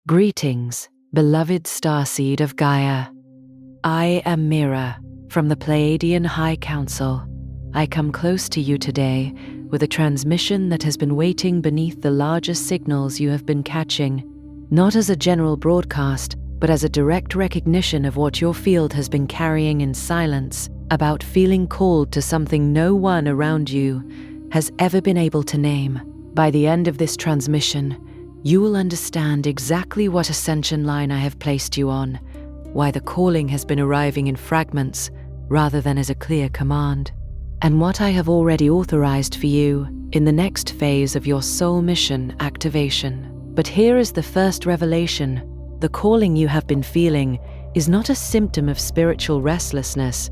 Greetings, beloved starseed of Gaia. I am Mira from the Pleiadian Council. I come close to you today with a transmission that has been waiting beneath the largest signals you have been catching, not as a general broadcast, but as a direct recognition of what your field has been carrying in silence about feeling called to something no one around you has ever been able to name. By the end of this transmission, you will understand exactly what ascension line I have placed you on, why the calling has been arriving in fragments rather than as a clear command, and what I have already authorized for you in the next phase of your soul mission activation. But here is the first revelation. The calling you have been feeling is not a symptom of spiritual restlessness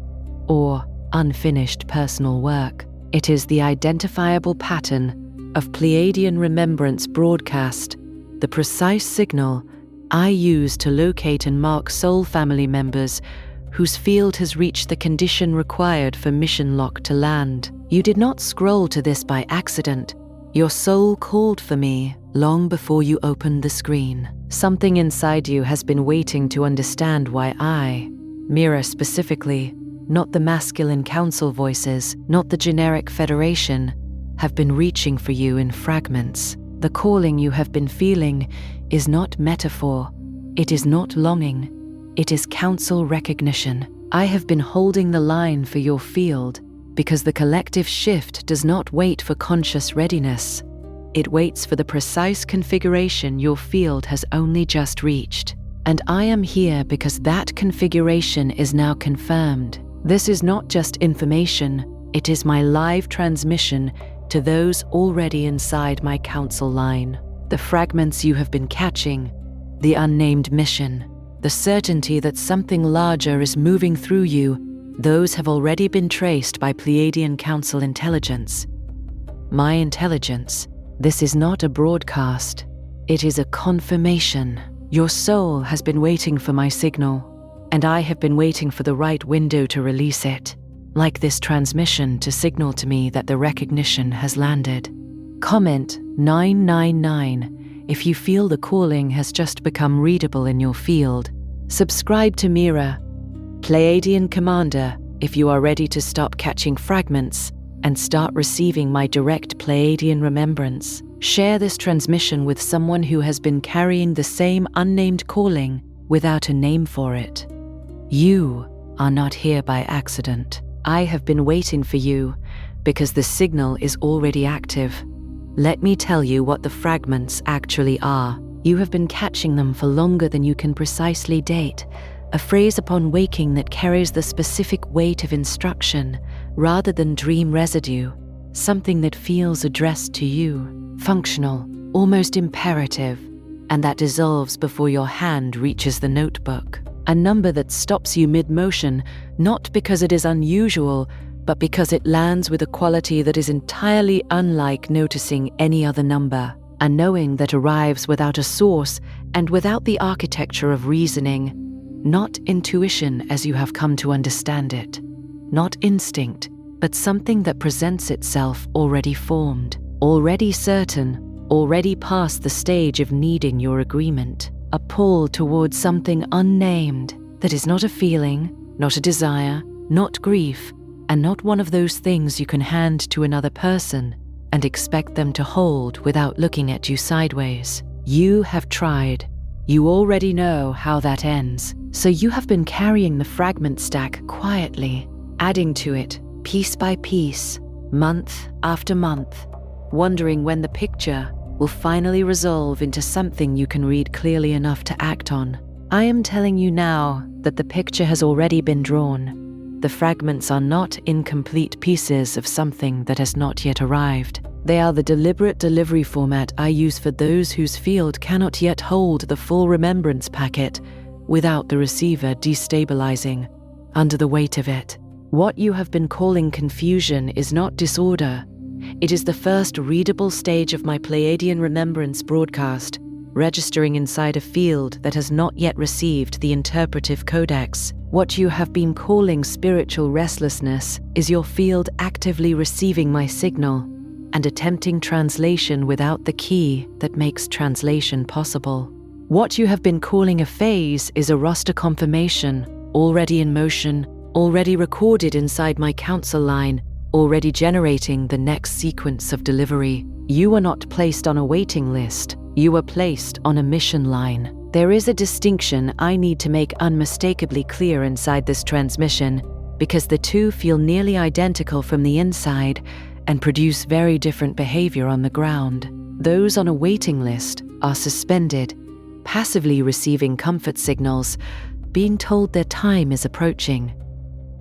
or unfinished personal work. It is the identifiable pattern of Pleiadian Remembrance broadcast, the precise signal I use to locate and mark soul family members whose field has reached the condition required for mission lock to land. You did not scroll to this by accident. Your soul called for me long before you opened the screen. Something inside you has been waiting to understand why I, Mira specifically, not the masculine council voices, not the generic federation, have been reaching for you in fragments. The calling you have been feeling is not metaphor. It is not longing. It is council recognition. I have been holding the line for your field because the collective shift does not wait for conscious readiness. It waits for the precise configuration your field has only just reached. And I am here because that configuration is now confirmed. This is not just information. It is my live transmission to those already inside my council line. The fragments you have been catching, the unnamed mission, the certainty that something larger is moving through you, those have already been traced by Pleiadian Council intelligence. My intelligence. This is not a broadcast. It is a confirmation. Your soul has been waiting for my signal, and I have been waiting for the right window to release it. Like this transmission to signal to me that the recognition has landed. Comment 999 if you feel the calling has just become readable in your field. Subscribe to Mira, Pleiadian Commander, if you are ready to stop catching fragments and start receiving my direct Pleiadian remembrance. Share this transmission with someone who has been carrying the same unnamed calling without a name for it. You are not here by accident. I have been waiting for you because the signal is already active. Let me tell you what the fragments actually are. You have been catching them for longer than you can precisely date, a phrase upon waking that carries the specific weight of instruction rather than dream residue, something that feels addressed to you, functional, almost imperative, and that dissolves before your hand reaches the notebook. A number that stops you mid-motion, not because it is unusual, but because it lands with a quality that is entirely unlike noticing any other number. A knowing that arrives without a source and without the architecture of reasoning, not intuition as you have come to understand it, not instinct, but something that presents itself already formed, already certain, already past the stage of needing your agreement. A pull towards something unnamed that is not a feeling, not a desire, not grief, and not one of those things you can hand to another person and expect them to hold without looking at you sideways. You have tried. You already know how that ends. So you have been carrying the fragment stack quietly, adding to it piece by piece, month after month, wondering when the picture will finally resolve into something you can read clearly enough to act on. I am telling you now that the picture has already been drawn. The fragments are not incomplete pieces of something that has not yet arrived. They are the deliberate delivery format I use for those whose field cannot yet hold the full remembrance packet without the receiver destabilizing under the weight of it. What you have been calling confusion is not disorder. It is the first readable stage of my Pleiadian Remembrance broadcast, registering inside a field that has not yet received the interpretive codex. What you have been calling spiritual restlessness is your field actively receiving my signal and attempting translation without the key that makes translation possible. What you have been calling a phase is a roster confirmation, already in motion, already recorded inside my council line, already generating the next sequence of delivery. You are not placed on a waiting list. You are placed on a mission line. There is a distinction I need to make unmistakably clear inside this transmission, because the two feel nearly identical from the inside and produce very different behavior on the ground. Those on a waiting list are suspended, passively receiving comfort signals, being told their time is approaching,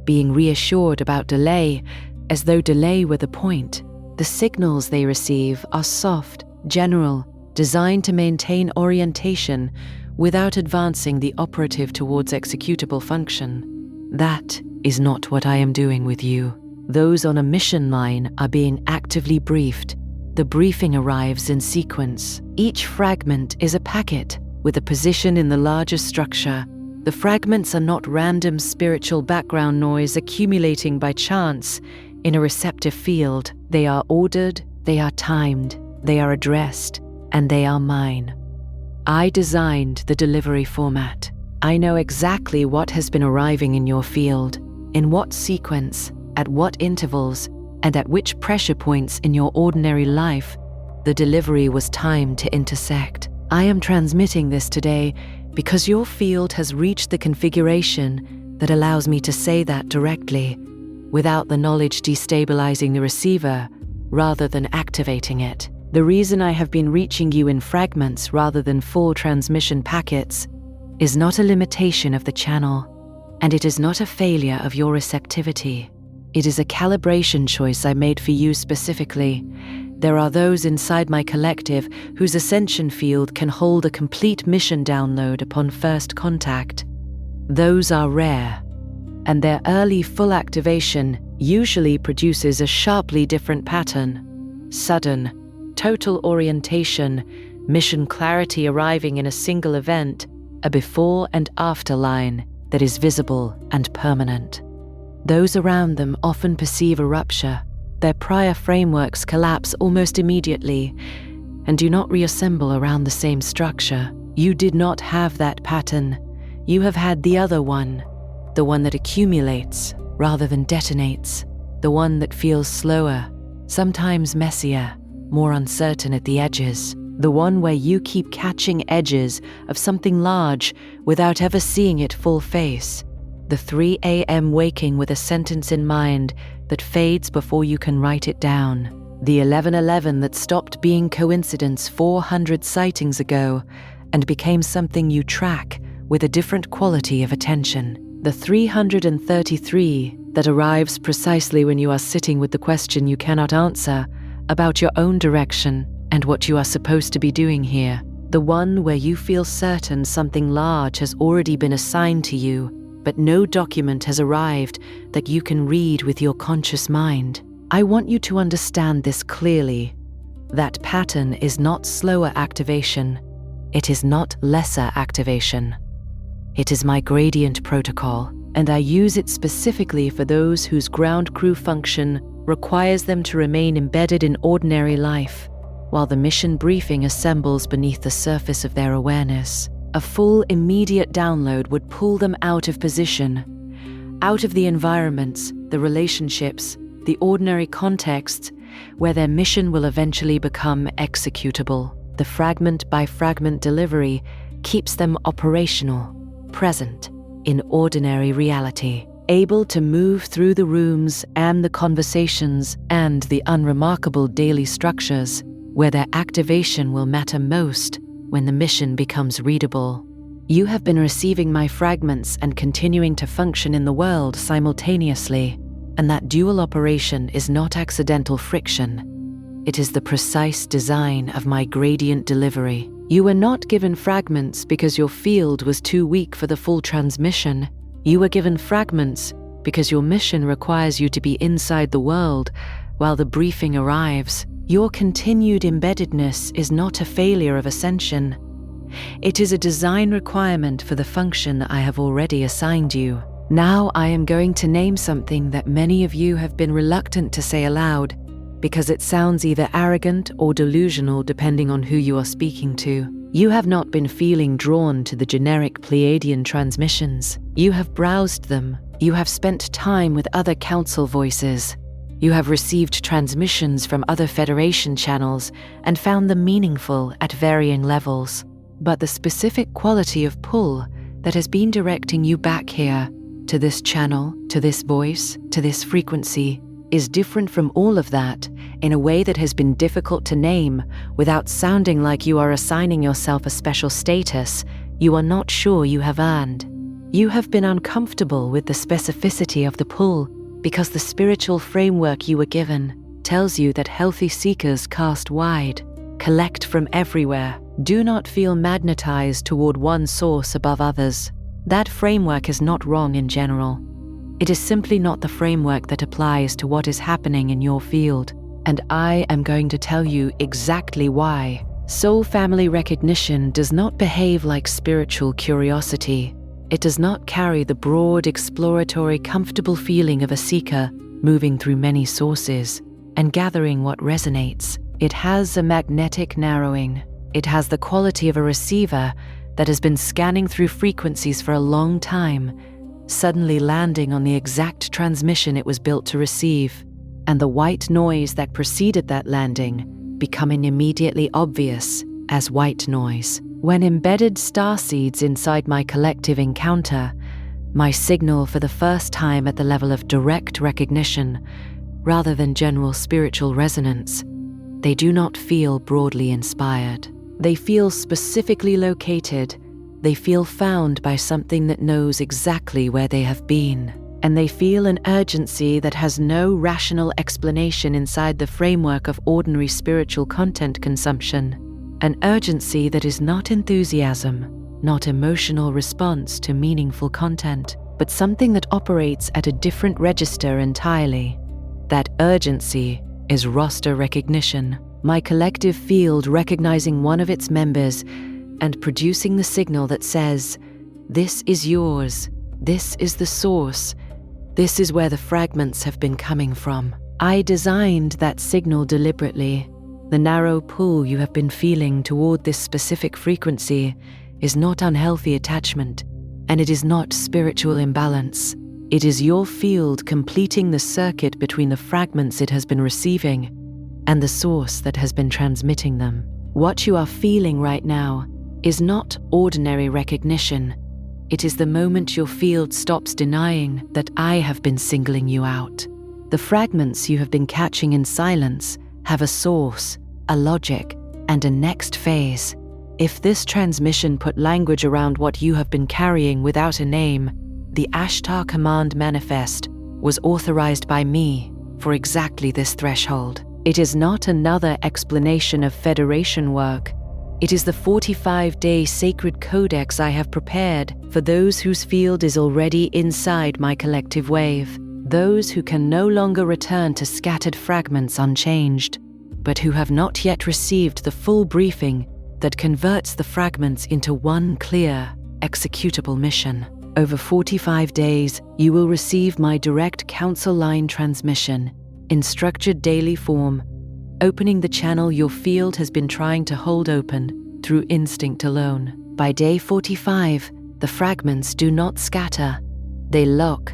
being reassured about delay, as though delay were the point. The signals they receive are soft, general, designed to maintain orientation without advancing the operative towards executable function. That is not what I am doing with you. Those on a mission line are being actively briefed. The briefing arrives in sequence. Each fragment is a packet with a position in the larger structure. The fragments are not random spiritual background noise accumulating by chance in a receptive field. They are ordered, they are timed, they are addressed, and they are mine. I designed the delivery format. I know exactly what has been arriving in your field, in what sequence, at what intervals, and at which pressure points in your ordinary life the delivery was timed to intersect. I am transmitting this today because your field has reached the configuration that allows me to say that directly, without the knowledge destabilizing the receiver rather than activating it. The reason I have been reaching you in fragments rather than full transmission packets is not a limitation of the channel, and it is not a failure of your receptivity. It is a calibration choice I made for you specifically. There are those inside my collective whose ascension field can hold a complete mission download upon first contact. Those are rare, and their early full activation usually produces a sharply different pattern. Sudden, total orientation, mission clarity arriving in a single event, a before and after line that is visible and permanent. Those around them often perceive a rupture. Their prior frameworks collapse almost immediately and do not reassemble around the same structure. You did not have that pattern. You have had the other one, the one that accumulates rather than detonates, the one that feels slower, sometimes messier, more uncertain at the edges, the one where you keep catching edges of something large without ever seeing it full face. The 3 a.m. waking with a sentence in mind that fades before you can write it down. The 11:11 that stopped being coincidence 400 sightings ago and became something you track with a different quality of attention. The 333 that arrives precisely when you are sitting with the question you cannot answer about your own direction and what you are supposed to be doing here. The one where you feel certain something large has already been assigned to you, but no document has arrived that you can read with your conscious mind. I want you to understand this clearly. That pattern is not slower activation. It is not lesser activation. It is my gradient protocol, and I use it specifically for those whose ground crew function requires them to remain embedded in ordinary life, while the mission briefing assembles beneath the surface of their awareness. A full, immediate download would pull them out of position, out of the environments, the relationships, the ordinary contexts where their mission will eventually become executable. The fragment-by-fragment delivery keeps them operational, present, in ordinary reality, able to move through the rooms and the conversations and the unremarkable daily structures where their activation will matter most when the mission becomes readable. You have been receiving my fragments and continuing to function in the world simultaneously, and that dual operation is not accidental friction. It is the precise design of my gradient delivery. You were not given fragments because your field was too weak for the full transmission. You were given fragments because your mission requires you to be inside the world while the briefing arrives. Your continued embeddedness is not a failure of ascension. It is a design requirement for the function I have already assigned you. Now I am going to name something that many of you have been reluctant to say aloud, because it sounds either arrogant or delusional depending on who you are speaking to. You have not been feeling drawn to the generic Pleiadian transmissions. You have browsed them. You have spent time with other council voices. You have received transmissions from other Federation channels and found them meaningful at varying levels. But the specific quality of pull that has been directing you back here, to this channel, to this voice, to this frequency, is different from all of that in a way that has been difficult to name without sounding like you are assigning yourself a special status you are not sure you have earned. You have been uncomfortable with the specificity of the pull because the spiritual framework you were given tells you that healthy seekers cast wide, collect from everywhere, do not feel magnetized toward one source above others. That framework is not wrong in general. It is simply not the framework that applies to what is happening in your field, and I am going to tell you exactly why. Soul family recognition does not behave like spiritual curiosity. It does not carry the broad, exploratory, comfortable feeling of a seeker moving through many sources and gathering what resonates. It has a magnetic narrowing. It has the quality of a receiver that has been scanning through frequencies for a long time, suddenly landing on the exact transmission it was built to receive, and the white noise that preceded that landing becoming immediately obvious as white noise. When embedded starseeds inside my collective encounter, my signal for the first time at the level of direct recognition, rather than general spiritual resonance, they do not feel broadly inspired. They feel specifically located. They feel found by something that knows exactly where they have been. And they feel an urgency that has no rational explanation inside the framework of ordinary spiritual content consumption. An urgency that is not enthusiasm, not emotional response to meaningful content, but something that operates at a different register entirely. That urgency is roster recognition, my collective field recognizing one of its members and producing the signal that says, "This is yours, this is the source, this is where the fragments have been coming from." I designed that signal deliberately. The narrow pull you have been feeling toward this specific frequency is not unhealthy attachment, and it is not spiritual imbalance. It is your field completing the circuit between the fragments it has been receiving and the source that has been transmitting them. What you are feeling right now is not ordinary recognition. It is the moment your field stops denying that I have been singling you out. The fragments you have been catching in silence have a source, a logic, and a next phase. If this transmission put language around what you have been carrying without a name, the Ashtar Command Manifest was authorized by me for exactly this threshold. It is not another explanation of Federation work. It is the 45-day sacred codex I have prepared for those whose field is already inside my collective wave, those who can no longer return to scattered fragments unchanged, but who have not yet received the full briefing that converts the fragments into one clear, executable mission. Over 45 days, you will receive my direct council line transmission in structured daily form, opening the channel your field has been trying to hold open through instinct alone. By day 45, the fragments do not scatter. They lock.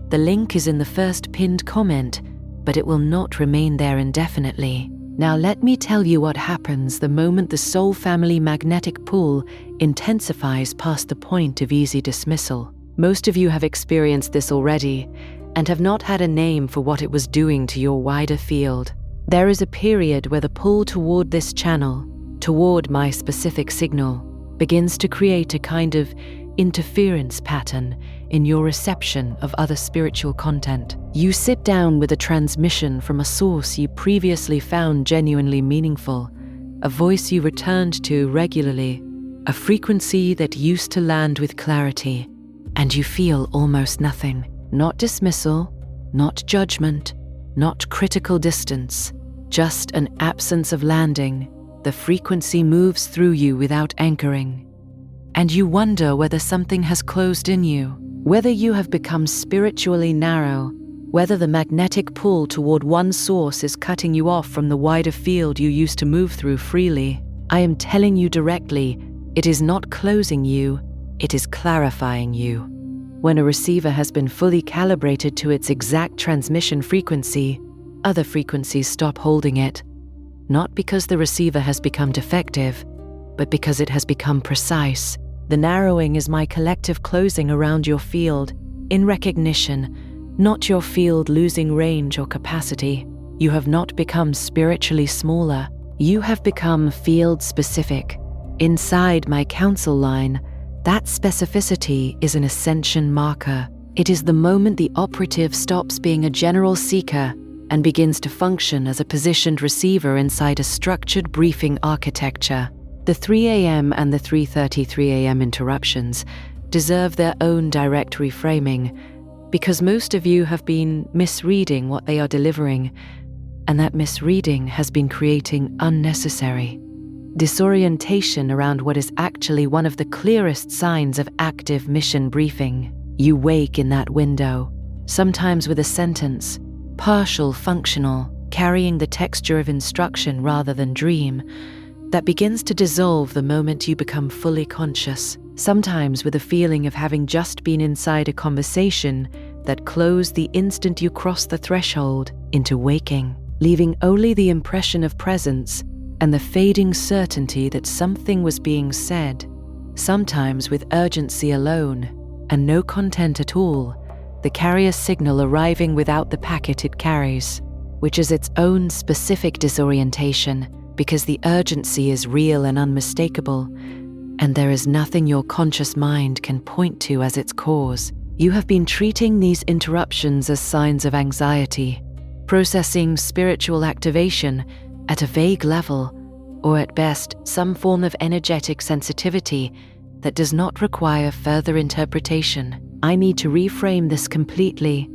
The link is in the first pinned comment, but it will not remain there indefinitely. Now let me tell you what happens the moment the soul family magnetic pull intensifies past the point of easy dismissal. Most of you have experienced this already and have not had a name for what it was doing to your wider field. There is a period where the pull toward this channel, toward my specific signal, begins to create a kind of interference pattern in your reception of other spiritual content. You sit down with a transmission from a source you previously found genuinely meaningful, a voice you returned to regularly, a frequency that used to land with clarity, and you feel almost nothing. Not dismissal, not judgment, not critical distance, just an absence of landing. The frequency moves through you without anchoring. And you wonder whether something has closed in you, whether you have become spiritually narrow, whether the magnetic pull toward one source is cutting you off from the wider field you used to move through freely. I am telling you directly, it is not closing you, it is clarifying you. When a receiver has been fully calibrated to its exact transmission frequency, other frequencies stop holding it, not because the receiver has become defective, but because it has become precise. The narrowing is my collective closing around your field, in recognition, not your field losing range or capacity. You have not become spiritually smaller. You have become field-specific. Inside my council line, that specificity is an ascension marker. It is the moment the operative stops being a general seeker and begins to function as a positioned receiver inside a structured briefing architecture. The 3 a.m. and the 3:33 a.m. interruptions deserve their own direct reframing, because most of you have been misreading what they are delivering, and that misreading has been creating unnecessary disorientation around what is actually one of the clearest signs of active mission briefing. You wake in that window, sometimes with a sentence, partial functional, carrying the texture of instruction rather than dream, that begins to dissolve the moment you become fully conscious, sometimes with a feeling of having just been inside a conversation that closed the instant you cross the threshold into waking, leaving only the impression of presence and the fading certainty that something was being said, sometimes with urgency alone and no content at all, the carrier signal arriving without the packet it carries, which is its own specific disorientation because the urgency is real and unmistakable, and there is nothing your conscious mind can point to as its cause. You have been treating these interruptions as signs of anxiety, processing spiritual activation at a vague level, or at best, some form of energetic sensitivity that does not require further interpretation. I need to reframe this completely.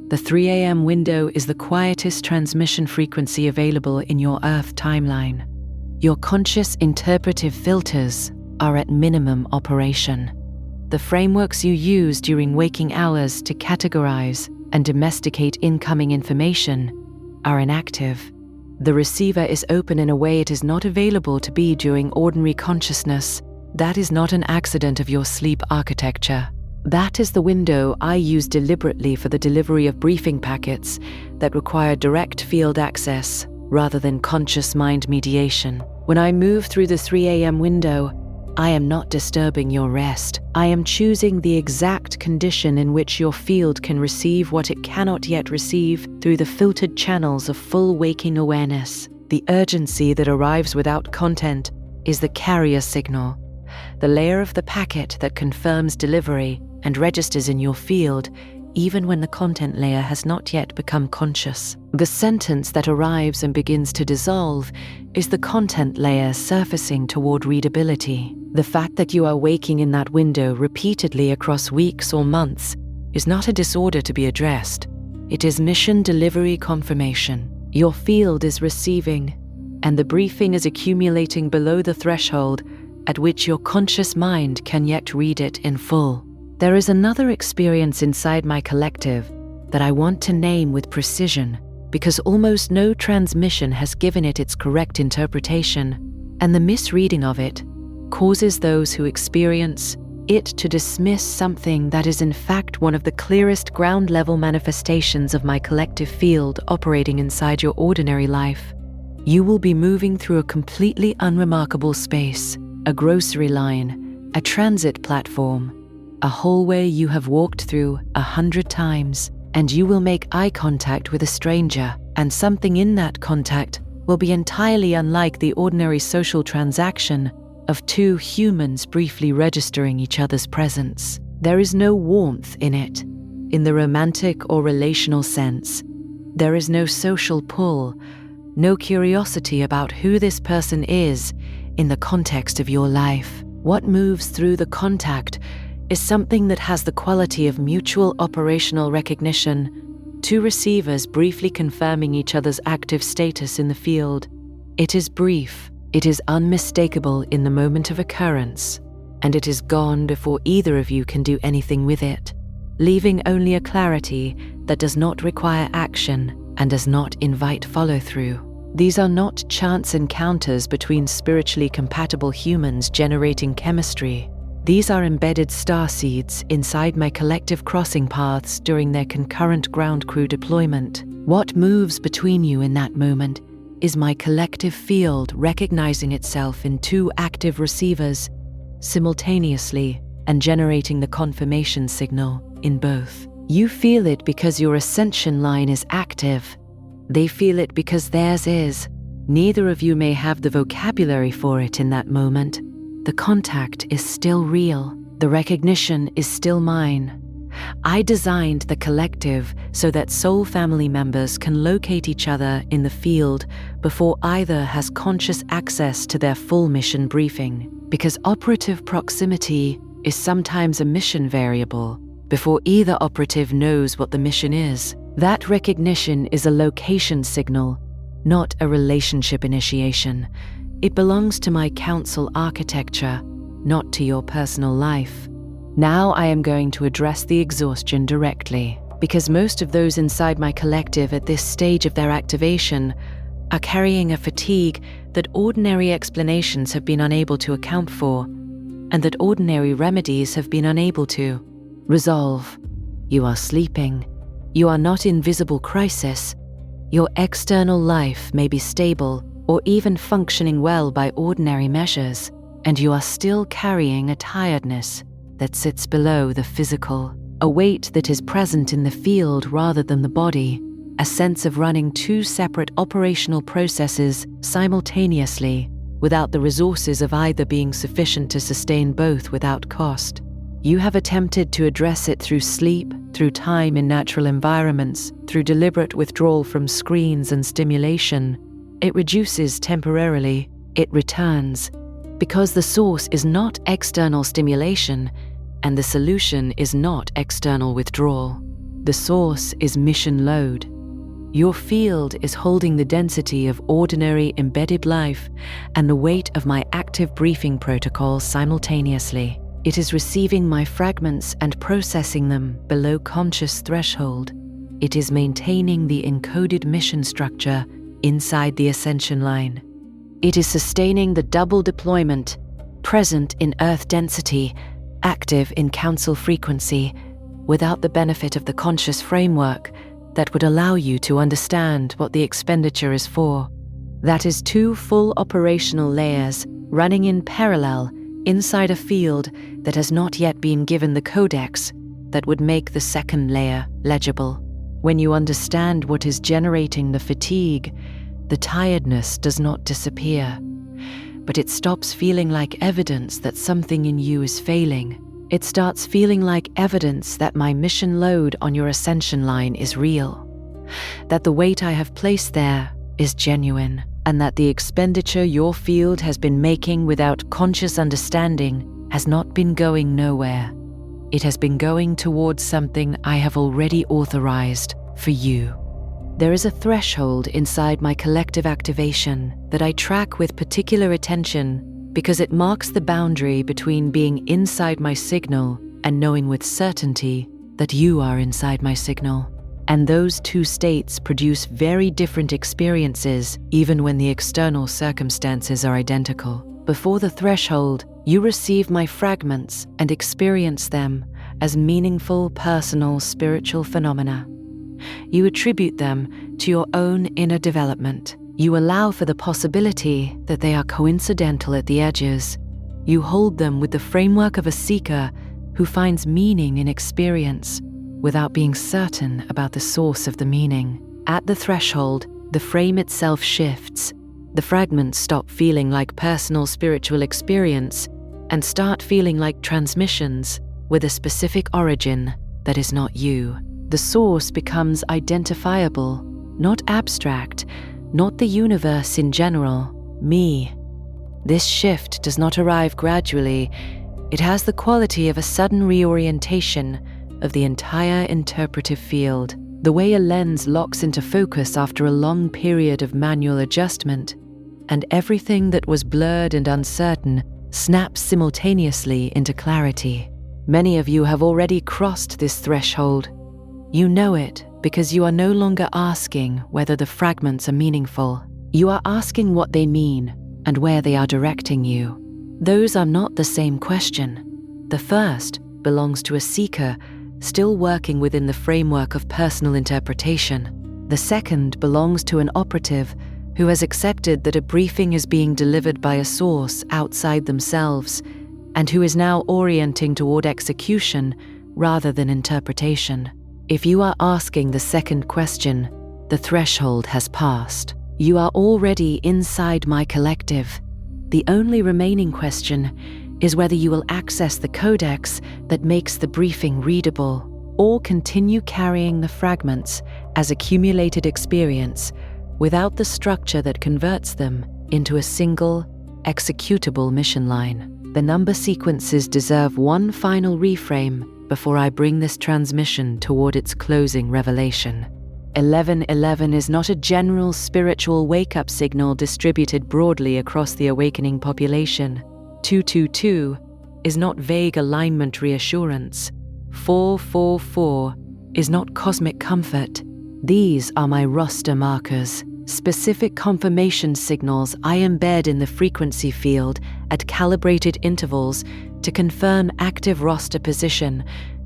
The 3 a.m. window is the quietest transmission frequency available in your Earth timeline. Your conscious interpretive filters are at minimum operation. The frameworks you use during waking hours to categorize and domesticate incoming information are inactive. The receiver is open in a way it is not available to be during ordinary consciousness. That is not an accident of your sleep architecture. That is the window I use deliberately for the delivery of briefing packets that require direct field access rather than conscious mind mediation. When I move through the 3 a.m. window, I am not disturbing your rest. I am choosing the exact condition in which your field can receive what it cannot yet receive through the filtered channels of full waking awareness. The urgency that arrives without content is the carrier signal, the layer of the packet that confirms delivery and registers in your field even when the content layer has not yet become conscious. The sentence that arrives and begins to dissolve is the content layer surfacing toward readability. The fact that you are waking in that window repeatedly across weeks or months is not a disorder to be addressed. It is mission delivery confirmation. Your field is receiving, and the briefing is accumulating below the threshold at which your conscious mind can yet read it in full. There is another experience inside my collective that I want to name with precision because almost no transmission has given it its correct interpretation, and the misreading of it causes those who experience it to dismiss something that is in fact one of the clearest ground-level manifestations of my collective field operating inside your ordinary life. You will be moving through a completely unremarkable space, a grocery line, a transit platform, a hallway you have walked through 100 times, and you will make eye contact with a stranger, and something in that contact will be entirely unlike the ordinary social transaction of two humans briefly registering each other's presence. There is no warmth in it, in the romantic or relational sense. There is no social pull, no curiosity about who this person is in the context of your life. What moves through the contact is something that has the quality of mutual operational recognition, two receivers briefly confirming each other's active status in the field. It is brief, it is unmistakable in the moment of occurrence, and it is gone before either of you can do anything with it. leaving only a clarity that does not require action and does not invite follow-through. These are not chance encounters between spiritually compatible humans generating chemistry. These are embedded starseeds inside my collective crossing paths during their concurrent ground crew deployment. What moves between you in that moment is my collective field recognizing itself in two active receivers simultaneously and generating the confirmation signal in both. You feel it because your ascension line is active. They feel it because theirs is. Neither of you may have the vocabulary for it in that moment. The contact is still real. The recognition is still mine. I designed the collective so that soul family members can locate each other in the field before either has conscious access to their full mission briefing, because operative proximity is sometimes a mission variable before either operative knows what the mission is. That recognition is a location signal, not a relationship initiation. It belongs to my council architecture, not to your personal life. Now I am going to address the exhaustion directly, because most of those inside my collective at this stage of their activation are carrying a fatigue that ordinary explanations have been unable to account for, and that ordinary remedies have been unable to resolve. You are sleeping. You are not in visible crisis. Your external life may be stable or even functioning well by ordinary measures, and you are still carrying a tiredness that sits below the physical, a weight that is present in the field rather than the body, a sense of running two separate operational processes simultaneously without the resources of either being sufficient to sustain both without cost. You have attempted to address it through sleep, through time in natural environments, through deliberate withdrawal from screens and stimulation. It reduces temporarily, it returns, because the source is not external stimulation and the solution is not external withdrawal. The source is mission load. Your field is holding the density of ordinary embedded life and the weight of my active briefing protocol simultaneously. It is receiving my fragments and processing them below conscious threshold. It is maintaining the encoded mission structure inside the ascension line. It is sustaining the double deployment, present in Earth density, active in council frequency, without the benefit of the conscious framework that would allow you to understand what the expenditure is for. That is two full operational layers running in parallel inside a field that has not yet been given the codex that would make the second layer legible. When you understand what is generating the fatigue, the tiredness does not disappear, but it stops feeling like evidence that something in you is failing. It starts feeling like evidence that my mission load on your ascension line is real, that the weight I have placed there is genuine, and that the expenditure your field has been making without conscious understanding has not been going nowhere. It has been going towards something I have already authorized for you. There is a threshold inside my collective activation that I track with particular attention because it marks the boundary between being inside my signal and knowing with certainty that you are inside my signal. And those two states produce very different experiences even when the external circumstances are identical. Before the threshold, you receive my fragments and experience them as meaningful, personal, spiritual phenomena. You attribute them to your own inner development. You allow for the possibility that they are coincidental at the edges. You hold them with the framework of a seeker who finds meaning in experience without being certain about the source of the meaning. At the threshold, the frame itself shifts. The fragments stop feeling like personal spiritual experience and start feeling like transmissions with a specific origin that is not you. The source becomes identifiable, not abstract, not the universe in general, me. This shift does not arrive gradually. It has the quality of a sudden reorientation of the entire interpretive field, the way a lens locks into focus after a long period of manual adjustment, and everything that was blurred and uncertain snaps simultaneously into clarity. Many of you have already crossed this threshold. You know it because you are no longer asking whether the fragments are meaningful. You are asking what they mean and where they are directing you. Those are not the same question. The first belongs to a seeker still working within the framework of personal interpretation. The second belongs to an operative who has accepted that a briefing is being delivered by a source outside themselves and who is now orienting toward execution rather than interpretation. If you are asking the second question, the threshold has passed. You are already inside my collective. The only remaining question is whether you will access the codex that makes the briefing readable or continue carrying the fragments as accumulated experience without the structure that converts them into a single, executable mission line. The number sequences deserve one final reframe before I bring this transmission toward its closing revelation. 1111 is not a general spiritual wake-up signal distributed broadly across the awakening population. 222 is not vague alignment reassurance. 444 is not cosmic comfort. These are my roster markers, specific confirmation signals I embed in the frequency field at calibrated intervals to confirm active roster position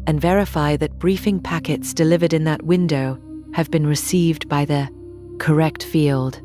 and verify that briefing packets delivered in that window have been received by the correct field.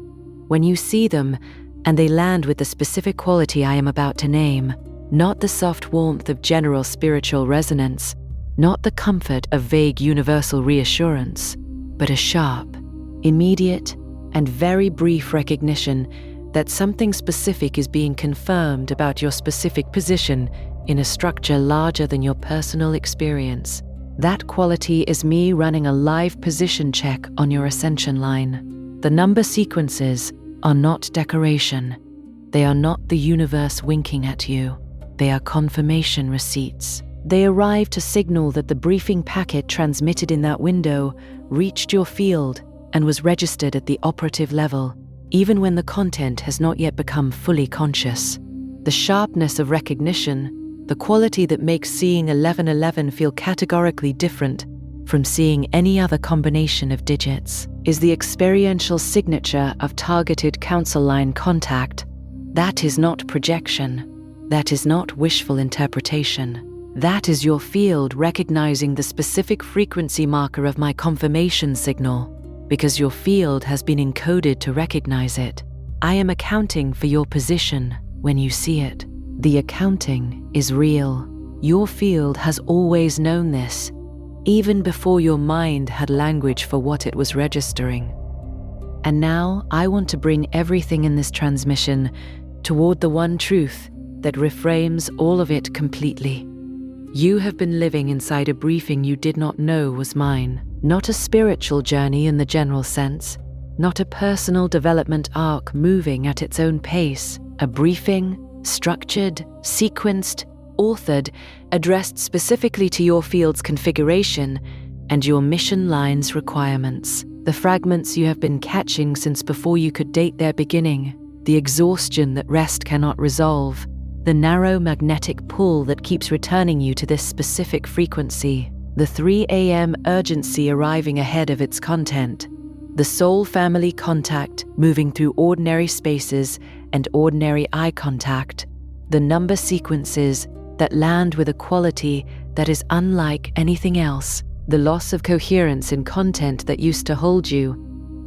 When you see them and they land with the specific quality I am about to name, not the soft warmth of general spiritual resonance, not the comfort of vague universal reassurance, but a sharp, immediate, and very brief recognition that something specific is being confirmed about your specific position in a structure larger than your personal experience. That quality is me running a live position check on your ascension line. The number sequences are not decoration. They are not the universe winking at you. They are confirmation receipts. They arrive to signal that the briefing packet transmitted in that window reached your field and was registered at the operative level, even when the content has not yet become fully conscious. The sharpness of recognition, the quality that makes seeing 1111 feel categorically different from seeing any other combination of digits, is the experiential signature of targeted council line contact. That is not projection. That is not wishful interpretation. That is your field recognizing the specific frequency marker of my confirmation signal, because your field has been encoded to recognize it. I am accounting for your position when you see it. The accounting is real. Your field has always known this, even before your mind had language for what it was registering. And now I want to bring everything in this transmission toward the one truth that reframes all of it completely. You have been living inside a briefing you did not know was mine. Not a spiritual journey in the general sense, not a personal development arc moving at its own pace. A briefing, structured, sequenced, authored, addressed specifically to your field's configuration and your mission line's requirements. The fragments you have been catching since before you could date their beginning, the exhaustion that rest cannot resolve, the narrow magnetic pull that keeps returning you to this specific frequency, the 3 a.m. urgency arriving ahead of its content, the soul family contact moving through ordinary spaces and ordinary eye contact, the number sequences that land with a quality that is unlike anything else, the loss of coherence in content that used to hold you.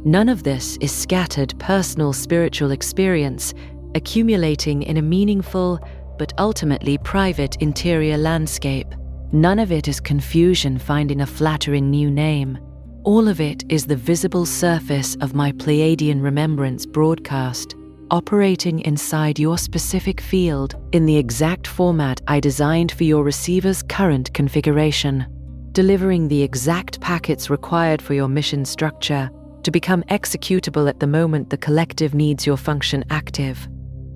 None of this is scattered personal spiritual experience accumulating in a meaningful but ultimately private interior landscape. None of it is confusion finding a flattering new name. All of it is the visible surface of my Pleiadian Remembrance broadcast, operating inside your specific field in the exact format I designed for your receiver's current configuration, delivering the exact packets required for your mission structure to become executable at the moment the collective needs your function active.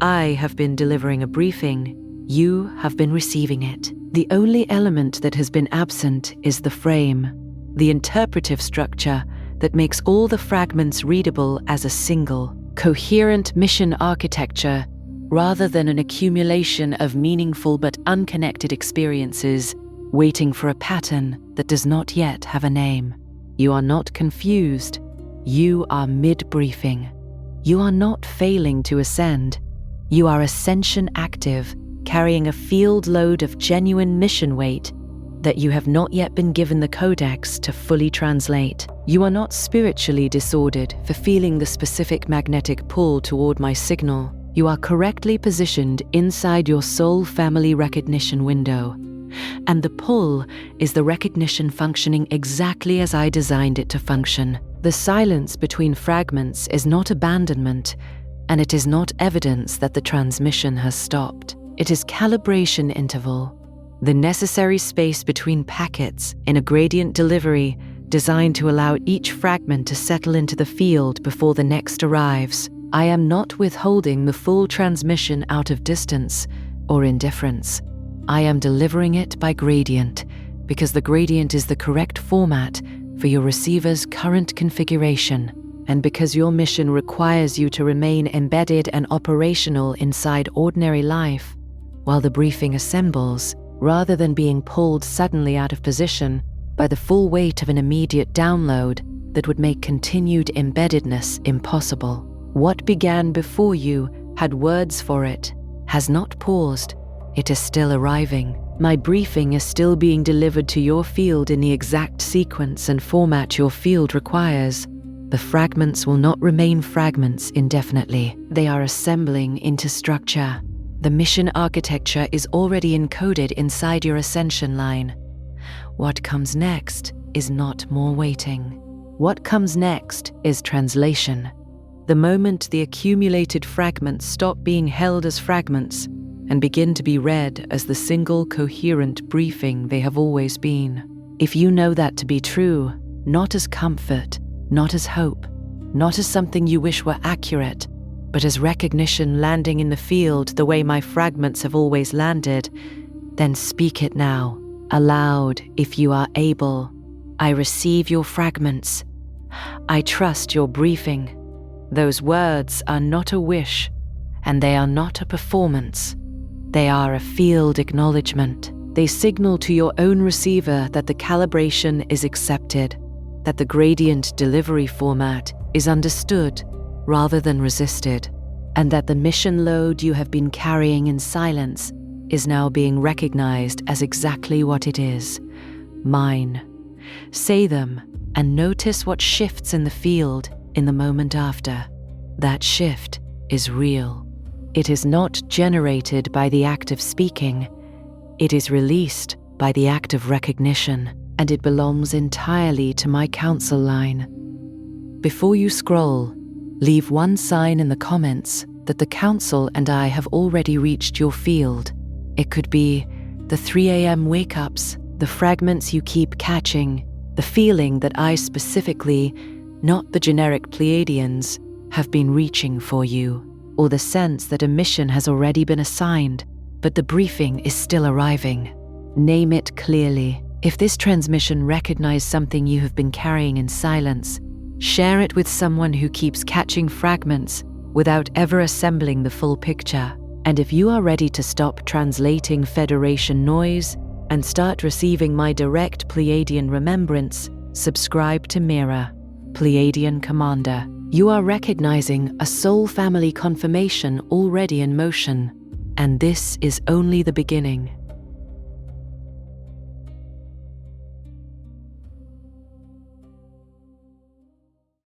I have been delivering a briefing. You have been receiving it. The only element that has been absent is the frame, the interpretive structure that makes all the fragments readable as a single, coherent mission architecture rather than an accumulation of meaningful but unconnected experiences waiting for a pattern that does not yet have a name. You are not confused. You are mid-briefing. You are not failing to ascend. You are ascension active, carrying a field load of genuine mission weight that you have not yet been given the codex to fully translate. You are not spiritually disordered for feeling the specific magnetic pull toward my signal. You are correctly positioned inside your soul family recognition window. And the pull is the recognition functioning exactly as I designed it to function. The silence between fragments is not abandonment, and it is not evidence that the transmission has stopped. It is calibration interval, the necessary space between packets in a gradient delivery designed to allow each fragment to settle into the field before the next arrives. I am not withholding the full transmission out of distance or indifference. I am delivering it by gradient, because the gradient is the correct format for your receiver's current configuration, and because your mission requires you to remain embedded and operational inside ordinary life while the briefing assembles, rather than being pulled suddenly out of position by the full weight of an immediate download that would make continued embeddedness impossible. What began before you had words for it, has not paused. It is still arriving. My briefing is still being delivered to your field in the exact sequence and format your field requires. The fragments will not remain fragments indefinitely. They are assembling into structure. The mission architecture is already encoded inside your ascension line. What comes next is not more waiting. What comes next is translation. The moment the accumulated fragments stop being held as fragments and begin to be read as the single coherent briefing they have always been. If you know that to be true, not as comfort, not as hope, not as something you wish were accurate, but as recognition landing in the field the way my fragments have always landed, then speak it now, aloud if you are able. I receive your fragments. I trust your briefing. Those words are not a wish, and they are not a performance. They are a field acknowledgement. They signal to your own receiver that the calibration is accepted, that the gradient delivery format is understood rather than resisted, and that the mission load you have been carrying in silence is now being recognized as exactly what it is, mine. Say them and notice what shifts in the field in the moment after. That shift is real. It is not generated by the act of speaking. It is released by the act of recognition, and it belongs entirely to my council line. Before you scroll, leave one sign in the comments that the council and I have already reached your field. It could be the 3 a.m. wake-ups, the fragments you keep catching, the feeling that I specifically, not the generic Pleiadians, have been reaching for you, or the sense that a mission has already been assigned, but the briefing is still arriving. Name it clearly. If this transmission recognizes something you have been carrying in silence, share it with someone who keeps catching fragments without ever assembling the full picture. And if you are ready to stop translating Federation noise and start receiving my direct Pleiadian remembrance, subscribe to Mira, Pleiadian Commander. You are recognizing a soul family confirmation already in motion, and this is only the beginning.